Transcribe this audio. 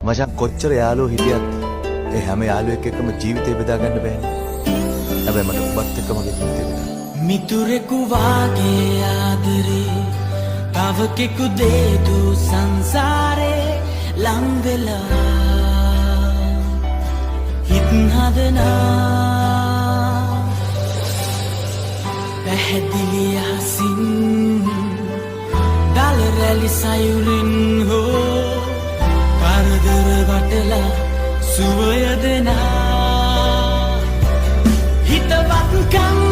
මචං කොච්චර යාළුවෝ හිටියත් ඒ හැම යාළුවෙක් එක්කම ජීවිතේ බෙදා ගන්න බෑනේ. හැබැයි මට ඔබත් එක්ක මගේ ජීවිතේ බෙදා. මිතුරෙකු වාගේ ආදරේ තව කෙකු දේදු සංසාරේ ලං වෙලා හිත් හදනා පැහැදිලි අහසින් දල රැලි සයුරින් හෝ කරදර වටලා සුවය දෙනා හිතවත්කම්